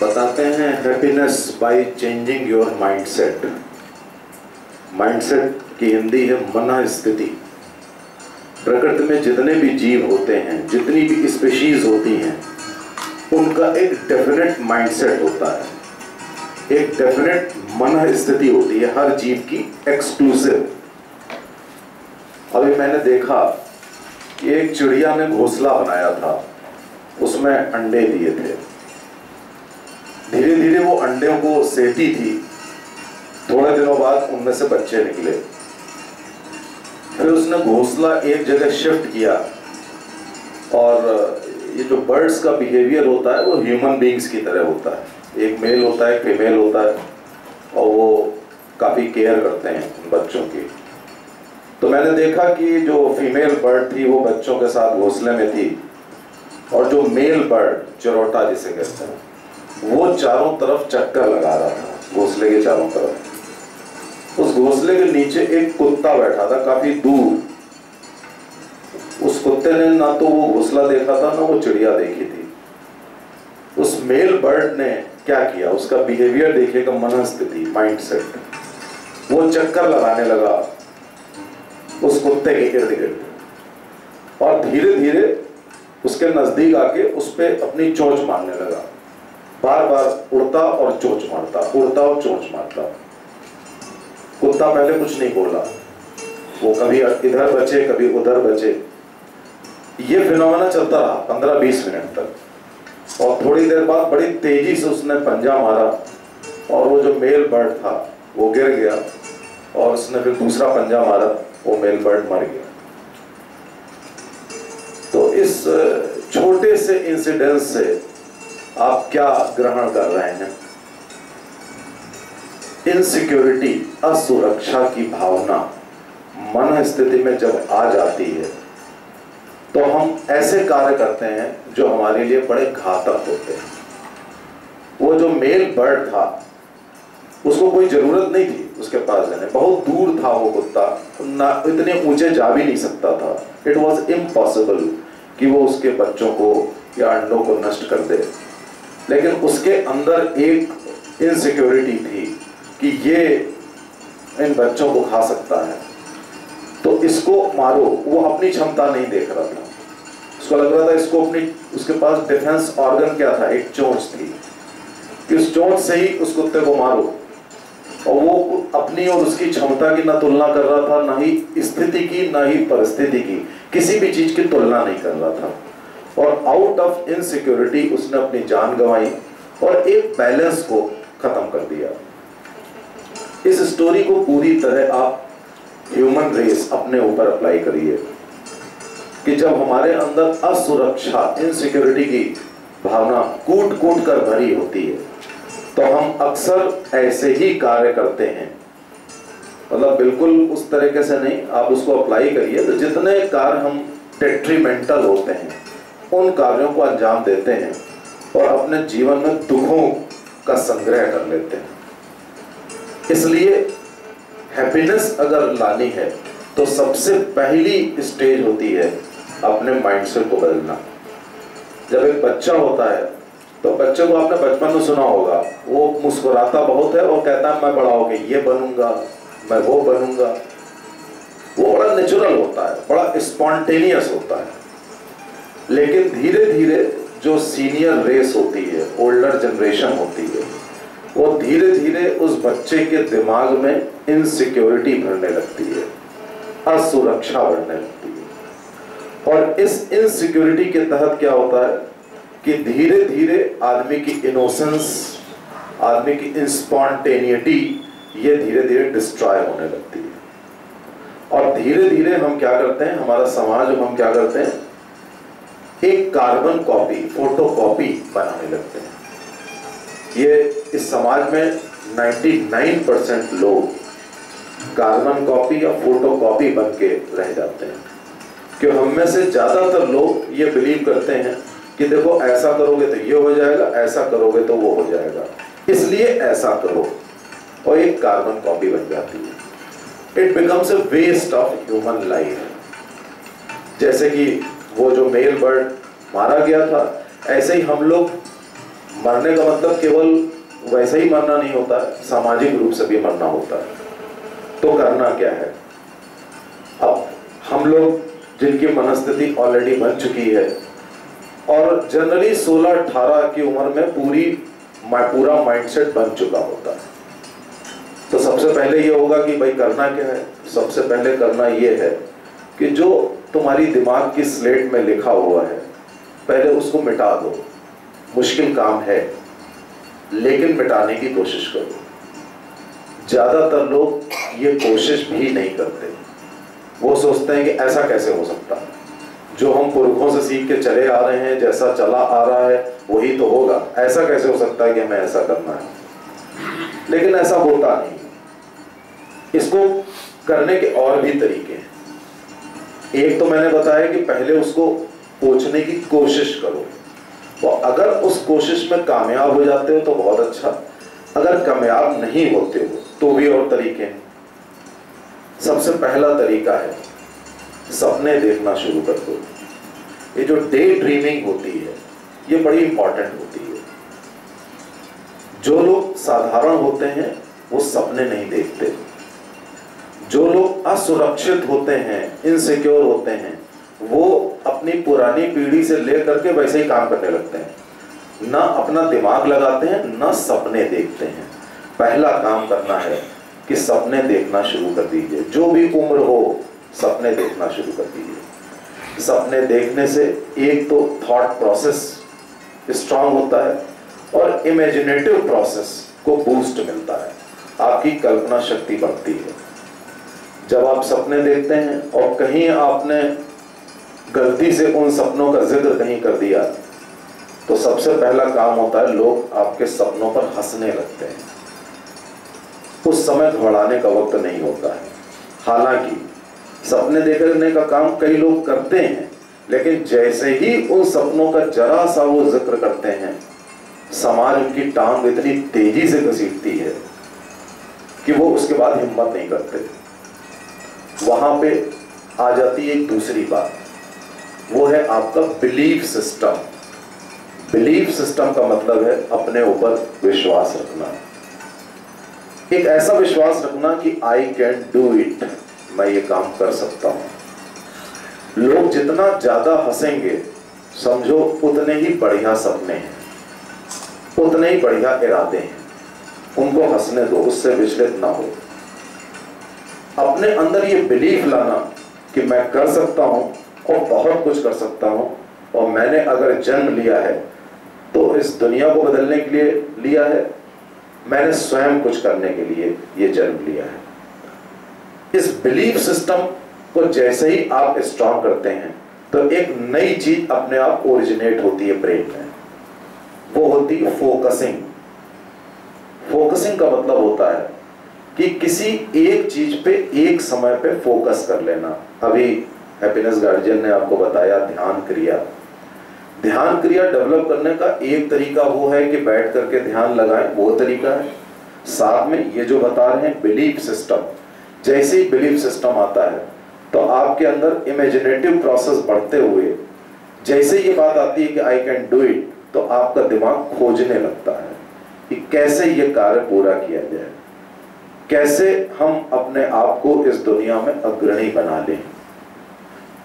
बताते हैं happiness by changing your mindset. Mindset की हिंदी है मन स्थिति। प्रकृति में जितने भी जीव होते हैं, जितनी भी स्पीशीज होती हैं, उनका एक डेफिनेट माइंडसेट होता है, एक डेफिनेट मन स्थिति होती है हर जीव की, एक्सक्लूसिव। अभी मैंने देखा कि एक चिड़िया ने घोंसला बनाया था, उसमें अंडे दिए थे। धीरे धीरे वो अंडों को सेती थी, थोड़े दिनों बाद उनमें से बच्चे निकले। फिर उसने घोंसला एक जगह शिफ्ट किया, और ये जो बर्ड्स का बिहेवियर होता है वो ह्यूमन बीइंग्स की तरह होता है। एक मेल होता है, एक फीमेल होता है, और वो काफ़ी केयर करते हैं उन बच्चों की। तो मैंने देखा कि जो फीमेल बर्ड थी वो बच्चों के साथ घोंसले में थी, और जो मेल बर्ड, चिरौटा जिसे कहते हैं, वो चारों तरफ चक्कर लगा रहा था घोंसले के चारों तरफ। उस घोंसले के नीचे एक कुत्ता बैठा था काफी दूर। उस कुत्ते ने ना तो वो घोंसला देखा था, ना वो चिड़िया देखी थी। उस मेल बर्ड ने क्या किया, उसका बिहेवियर देखिएगा, मनस्थिति, माइंडसेट। वो चक्कर लगाने लगा उस कुत्ते के इर्द गिर्द, और धीरे धीरे उसके नजदीक आके उस पर अपनी चोंच मारने लगा। बार बार उड़ता और चोंच मारता, उड़ता और चोंच मारता। कुत्ता पहले कुछ नहीं बोला, वो कभी इधर बचे कभी उधर बचे। ये फिनोमेना चलता रहा 15-20 मिनट तक, और थोड़ी देर बाद बड़ी तेजी से उसने पंजा मारा, और वो जो मेल बर्ड था वो गिर गया, और उसने फिर दूसरा पंजा मारा, वो मेल बर्ड मर गया। तो इस छोटे से इंसिडेंस से आप क्या ग्रहण कर रहे हैं? इनसिक्योरिटी, असुरक्षा की भावना मन स्थिति में जब आ जाती है, तो हम ऐसे कार्य करते हैं जो हमारे लिए बड़े घातक होते हैं। वो जो मेल बर्ड था, उसको कोई जरूरत नहीं थी उसके पास जाने, बहुत दूर था वो कुत्ता, ना इतने ऊंचे जा भी नहीं सकता था। इट वॉज इम्पॉसिबल कि वो उसके बच्चों को या अंडों को नष्ट कर दे। लेकिन उसके अंदर एक इनसिक्योरिटी थी कि ये इन बच्चों को खा सकता है, तो इसको मारो। वो अपनी क्षमता नहीं देख रहा था, उसको लग रहा था इसको अपनी, उसके पास डिफेंस ऑर्गन क्या था, एक चोंच थी, कि उस चोंच से ही उस कुत्ते को मारो। और वो अपनी और उसकी क्षमता की ना तुलना कर रहा था, ना ही स्थिति की, ना ही परिस्थिति की, किसी भी चीज की तुलना नहीं कर रहा था। और आउट ऑफ इनसिक्योरिटी उसने अपनी जान गंवाई और एक बैलेंस को खत्म कर दिया। इस स्टोरी को पूरी तरह आप ह्यूमन रेस अपने ऊपर अप्लाई करिए कि जब हमारे अंदर असुरक्षा, इनसिक्योरिटी की भावना कूट कूट कर भरी होती है, तो हम अक्सर ऐसे ही कार्य करते हैं। मतलब बिल्कुल उस तरीके से नहीं, आप उसको अप्लाई करिए तो जितने कार्य हम डेट्रीमेंटल होते हैं उन कार्यों को अंजाम देते हैं और अपने जीवन में दुखों का संग्रह कर लेते हैं। इसलिए हैप्पीनेस अगर लानी है तो सबसे पहली स्टेज होती है अपने माइंडसेट को बदलना। जब एक बच्चा होता है तो बच्चे को आपने बचपन में सुना होगा, वो मुस्कुराता बहुत है और कहता है मैं बड़ा होके ये बनूंगा, मैं वो बनूंगा। वो बड़ा नेचुरल होता है, बड़ा स्पॉन्टेनियस होता है। लेकिन धीरे धीरे जो सीनियर रेस होती है, ओल्डर जनरेशन होती है, वो धीरे धीरे उस बच्चे के दिमाग में इनसिक्योरिटी भरने लगती है, असुरक्षा बढ़ने लगती है। और इस इनसिक्योरिटी के तहत क्या होता है कि धीरे धीरे आदमी की इनोसेंस, आदमी की स्पॉन्टेनिटी, ये धीरे धीरे डिस्ट्रॉय होने लगती है। और धीरे धीरे हम क्या करते हैं, हमारा समाज, हम क्या करते हैं, एक कार्बन कॉपी, फोटो कॉपी बनाने लगते हैं। ये इस समाज में 99% लोग कार्बन कॉपी या फोटो कॉपी बन के रह जाते हैं। क्यों? हम में से ज्यादातर लोग ये बिलीव करते हैं कि देखो ऐसा करोगे तो ये हो जाएगा, ऐसा करोगे तो वो हो जाएगा, इसलिए ऐसा करो, और एक कार्बन कॉपी बन जाती है। It becomes a waste of human life. जैसे कि वो जो मेल बर्ड मारा गया था, ऐसे ही हम लोग मरने का मतलब केवल वैसे ही मरना नहीं होता है, सामाजिक रूप से भी मरना होता है। तो करना क्या है? अब हम लोग जिनकी मनस्थिति ऑलरेडी बन चुकी है और जनरली 16-18 की उम्र में पूरा माइंडसेट बन चुका होता है, तो सबसे पहले ये होगा कि भाई करना क्या है। सबसे पहले करना ये है कि जो तुम्हारी दिमाग की स्लेट में लिखा हुआ है पहले उसको मिटा दो। मुश्किल काम है लेकिन मिटाने की कोशिश करो। ज्यादातर लोग ये कोशिश भी नहीं करते। वो सोचते हैं कि ऐसा कैसे हो सकता है, जो हम पुरखों से सीख के चले आ रहे हैं, जैसा चला आ रहा है वही तो होगा, ऐसा कैसे हो सकता है कि हमें ऐसा करना है। लेकिन ऐसा होता नहीं। इसको करने के और भी तरीके हैं। एक तो मैंने बताया कि पहले उसको पूछने की कोशिश करो, और अगर उस कोशिश में कामयाब हो जाते हो तो बहुत अच्छा, अगर कामयाब नहीं होते हो तो भी और तरीके हैं। सबसे पहला तरीका है सपने देखना शुरू कर दो। ये जो डे ड्रीमिंग होती है ये बड़ी इंपॉर्टेंट होती है। जो लोग साधारण होते हैं वो सपने नहीं देखते। जो लोग असुरक्षित होते हैं, इनसिक्योर होते हैं, वो अपनी पुरानी पीढ़ी से लेकर के वैसे ही काम करने लगते हैं। ना अपना दिमाग लगाते हैं, ना सपने देखते हैं। पहला काम करना है कि सपने देखना शुरू कर दीजिए। जो भी उम्र हो सपने देखना शुरू कर दीजिए। सपने देखने से एक तो थॉट प्रोसेस स्ट्रांग होता है और इमेजिनेटिव प्रोसेस को बूस्ट मिलता है। आपकी कल्पना शक्ति बढ़ती है। जब आप सपने देखते हैं और कहीं आपने गलती से उन सपनों का जिक्र कहीं कर दिया तो सबसे पहला काम होता है लोग आपके सपनों पर हंसने लगते हैं। उस समय घबराने का वक्त नहीं होता है। हालांकि सपने देखने का काम कई लोग करते हैं, लेकिन जैसे ही उन सपनों का जरा सा वो जिक्र करते हैं, समाज उनकी टांग इतनी तेजी से घसीटती है कि वो उसके बाद हिम्मत नहीं करते। वहां पे आ जाती है एक दूसरी बात, वो है आपका बिलीफ सिस्टम। बिलीफ सिस्टम का मतलब है अपने ऊपर विश्वास रखना। एक ऐसा विश्वास रखना कि आई कैन डू इट, मैं ये काम कर सकता हूं। लोग जितना ज्यादा हंसेंगे समझो उतने ही बढ़िया सपने हैं, उतने ही बढ़िया इरादे हैं। उनको हंसने दो, उससे विचलित ना हो। अपने अंदर ये बिलीफ लाना कि मैं कर सकता हूं और बहुत कुछ कर सकता हूं, और मैंने अगर जन्म लिया है तो इस दुनिया को बदलने के लिए लिया है, मैंने स्वयं कुछ करने के लिए ये जन्म लिया है। इस बिलीफ सिस्टम को जैसे ही आप स्ट्रॉन्ग करते हैं तो एक नई चीज अपने आप ओरिजिनेट होती है ब्रेन में। वो होती है फोकसिंग। फोकसिंग का मतलब होता है कि किसी एक चीज पे एक समय पे फोकस कर लेना। अभी हैप्पीनेस गार्जियन ने आपको बताया ध्यान क्रिया। ध्यान क्रिया डेवलप करने का एक तरीका वो है कि बैठ करके ध्यान लगाएं, वो तरीका है। साथ में ये जो बता रहे हैं बिलीफ सिस्टम, जैसे ही बिलीफ सिस्टम आता है तो आपके अंदर इमेजिनेटिव प्रोसेस बढ़ते हुए जैसे ये बात आती है कि आई कैन डू इट, तो आपका दिमाग खोजने लगता है कि कैसे ये कार्य पूरा किया जाए, कैसे हम अपने आप को इस दुनिया में अग्रणी बना लें।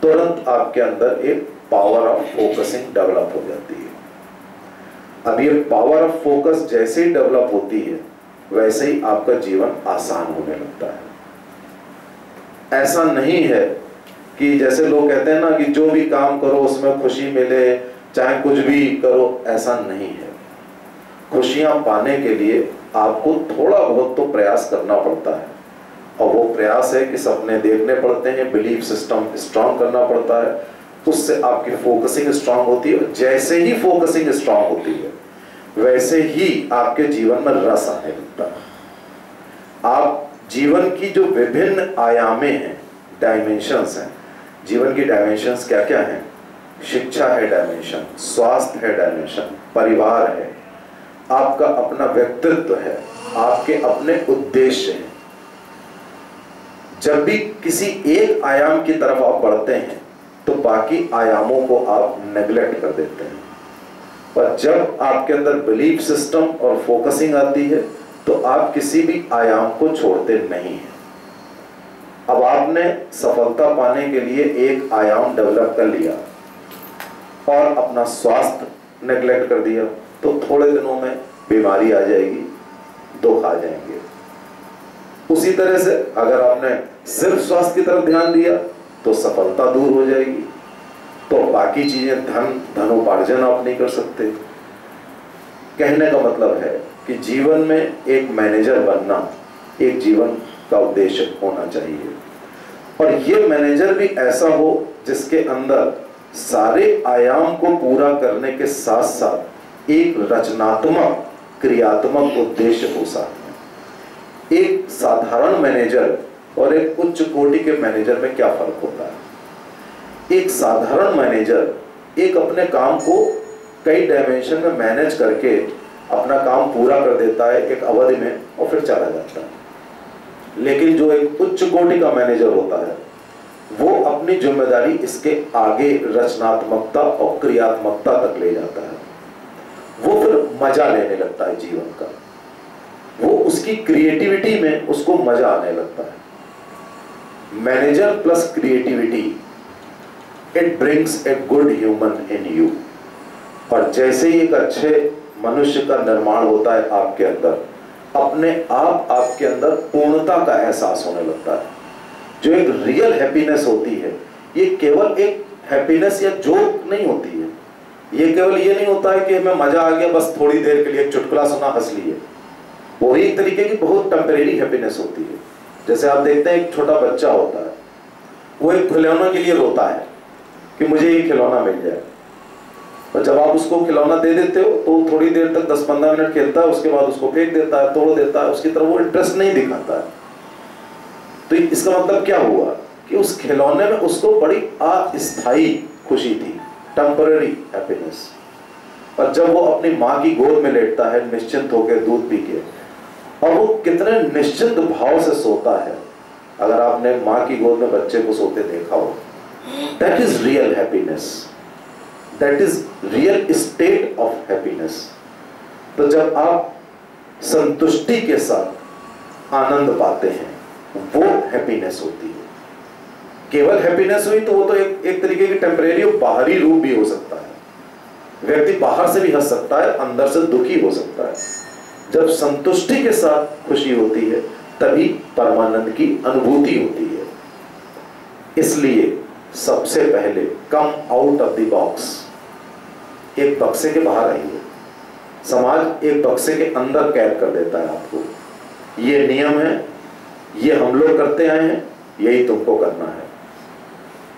तुरंत आपके अंदर एक पावर ऑफ फोकसिंग डेवलप हो जाती है। अब ये पावर ऑफ फोकस जैसे ही डेवलप होती है वैसे ही आपका जीवन आसान होने लगता है। ऐसा नहीं है कि जैसे लोग कहते हैं ना कि जो भी काम करो उसमें खुशी मिले, चाहे कुछ भी करो, ऐसा नहीं है। खुशियां पाने के लिए आपको थोड़ा बहुत तो प्रयास करना पड़ता है, और वो प्रयास है कि सपने देखने पड़ते हैं, बिलीफ सिस्टम स्ट्रांग करना पड़ता है, उससे आपकी फोकसिंग स्ट्रांग होती है। जैसे ही फोकसिंग स्ट्रांग होती है वैसे ही आपके जीवन में रस आने लगता है। आप जीवन की जो विभिन्न आयामें हैं, डायमेंशंस हैं, जीवन की डायमेंशंस क्या क्या हैं? शिक्षा है डायमेंशन, स्वास्थ्य है डायमेंशन, परिवार है, आपका अपना व्यक्तित्व है, आपके अपने उद्देश्य हैं। जब भी किसी एक आयाम की तरफ आप बढ़ते हैं तो बाकी आयामों को आप नेग्लेक्ट कर देते हैं। पर जब आपके अंदर बिलीफ सिस्टम और फोकसिंग आती है तो आप किसी भी आयाम को छोड़ते नहीं हैं। अब आपने सफलता पाने के लिए एक आयाम डेवलप कर लिया और अपना स्वास्थ्य नेग्लेक्ट कर दिया तो थोड़े दिनों में बीमारी आ जाएगी, दुख आ जाएंगे। उसी तरह से अगर आपने सिर्फ स्वास्थ्य की तरफ ध्यान दिया तो सफलता दूर हो जाएगी, तो बाकी चीजें धनोपार्जन आप नहीं कर सकते। कहने का मतलब है कि जीवन में एक मैनेजर बनना एक जीवन का उद्देश्य होना चाहिए, और ये मैनेजर भी ऐसा हो जिसके अंदर सारे आयाम को पूरा करने के साथ साथ एक रचनात्मक क्रियात्मक उद्देश्य हो साथ में। एक साधारण मैनेजर और एक उच्च कोटि के मैनेजर में क्या फर्क होता है? एक साधारण मैनेजर एक अपने काम को कई डायमेंशन में मैनेज करके अपना काम पूरा कर देता है एक अवधि में और फिर चला जाता है। लेकिन जो एक उच्च कोटि का मैनेजर होता है वो अपनी जिम्मेदारी इसके आगे रचनात्मकता और क्रियात्मकता तक ले जाता है। वो फिर मजा लेने लगता है जीवन का, वो उसकी क्रिएटिविटी में उसको मजा आने लगता है। Manager plus creativity, it brings a good human in you. और जैसे ही एक अच्छे मनुष्य का निर्माण होता है आपके अंदर, अपने आप आपके अंदर पूर्णता का एहसास होने लगता है। जो एक रियल हैप्पीनेस होती है, ये केवल एक हैप्पीनेस या जोक नहीं होती है। ये केवल ये नहीं होता है कि हमें मजा आ गया बस थोड़ी देर के लिए एक चुटकुला सुना हंस लिए। वो एक तरीके की बहुत टेम्परेरी हैप्पीनेस होती है। जैसे आप देखते हैं एक छोटा बच्चा होता है, वो एक खिलौना के लिए रोता है कि मुझे ये खिलौना मिल जाए, और जब आप उसको खिलौना दे देते हो तो थोड़ी देर तक 10-15 मिनट खेलता है, उसके बाद उसको फेंक देता है, तोड़ देता है, उसकी तरफ वो इंटरेस्ट नहीं दिखाता है। तो इसका मतलब क्या हुआ कि उस खिलौने में उसको बड़ी अस्थायी खुशी थी, टेम्पररी हैप्पीनेस। और जब वो अपनी माँ की गोद में लेटता है निश्चिंत होकर दूध पी के, और वो कितने निश्चिंत भाव से सोता है, अगर आपने माँ की गोद में बच्चे को सोते देखा हो, that is real happiness, that is real estate of happiness. तो जब आप संतुष्टि के साथ आनंद पाते हैं वो हैप्पीनेस होती है। केवल हैप्पीनेस हुई तो वो तो एक तरीके की टेम्परेरी और बाहरी रूप भी हो सकता है। व्यक्ति बाहर से भी हंस सकता है, अंदर से दुखी हो सकता है। जब संतुष्टि के साथ खुशी होती है तभी परमानंद की अनुभूति होती है। इसलिए सबसे पहले come out of the box, एक बक्से के बाहर आइए। समाज एक बक्से के अंदर कैद कर देता है आपको। ये नियम है, ये हम लोग करते आए हैं, यही तुमको करना है।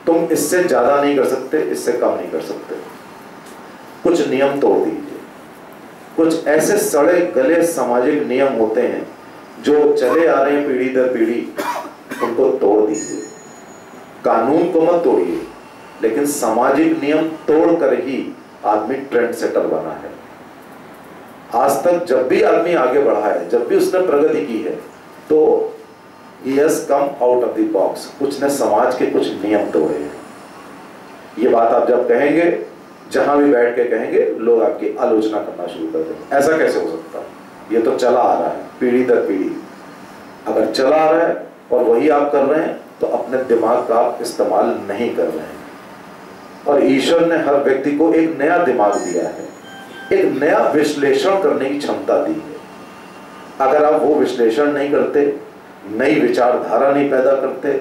तुम इससे ज्यादा नहीं कर सकते, इससे कम नहीं कर सकते। कुछ नियम तोड़ दीजिए। कुछ ऐसे सड़े गले सामाजिक नियम होते हैं जो चले आ रहे हैं पीढ़ी दर पीढ़ी, उनको तोड़ दीजिए। कानून को मत तोड़िए, लेकिन सामाजिक नियम तोड़ कर ही आदमी ट्रेंड सेटर बना है। आज तक जब भी आदमी आगे बढ़ा है, जब भी उसने प्रगति की है, तो he has come out of the box, कुछ ने समाज के कुछ नियम तोड़े हैं। ये बात आप जब कहेंगे, जहां भी बैठ के कहेंगे, लोग आपकी आलोचना करना शुरू कर देंगे। ऐसा कैसे हो सकता है? ये तो चला आ रहा है पीढ़ी दर पीढ़ी। अगर चला आ रहा है और वही आप कर रहे हैं तो अपने दिमाग का आप इस्तेमाल नहीं कर रहे हैं। और ईश्वर ने हर व्यक्ति को एक नया दिमाग दिया है, एक नया विश्लेषण करने की क्षमता दी है। अगर आप वो विश्लेषण नहीं करते, नई विचारधारा नहीं पैदा करते,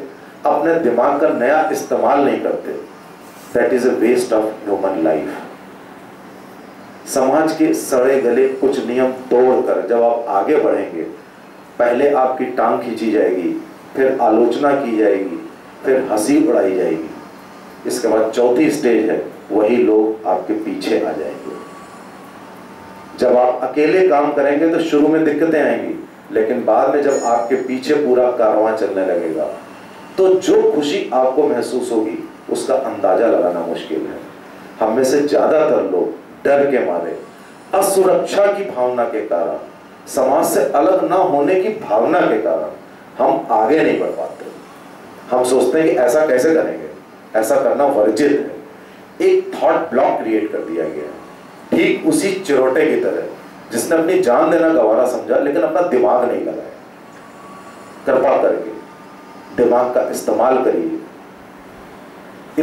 अपने दिमाग का नया इस्तेमाल नहीं करते, that is a waste of human life. समाज के सड़े गले कुछ नियम तोड़कर जब आप आगे बढ़ेंगे, पहले आपकी टांग खींची जाएगी, फिर आलोचना की जाएगी, फिर हंसी उड़ाई जाएगी। इसके बाद चौथी स्टेज है, वही लोग आपके पीछे आ जाएंगे। जब आप अकेले काम करेंगे तो शुरू में दिक्कतें आएंगी, लेकिन बाद में जब आपके पीछे पूरा कारवां चलने लगेगा तो जो खुशी आपको महसूस होगी उसका अंदाजा लगाना मुश्किल है। हम में से ज्यादातर लोग डर के मारे, असुरक्षा की भावना के कारण, समाज से अलग ना होने की भावना के कारण हम आगे नहीं बढ़ पाते। हम सोचते हैं कि ऐसा कैसे करेंगे, ऐसा करना वर्जित है। एक थॉट ब्लॉक क्रिएट कर दिया गया है। ठीक उसी चिरोटे की तरह जिसने अपनी जान देना गवारा समझा लेकिन अपना दिमाग नहीं लगाया। कृपा करके दिमाग का इस्तेमाल करिए,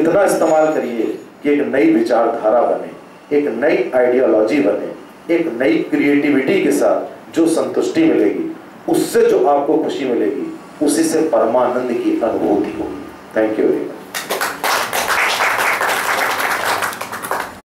इतना इस्तेमाल करिए कि एक नई विचारधारा बने, एक नई आइडियोलॉजी बने, एक नई क्रिएटिविटी के साथ जो संतुष्टि मिलेगी, उससे जो आपको खुशी मिलेगी, उसी से परमानंद की अनुभूति होगी। Thank you very much.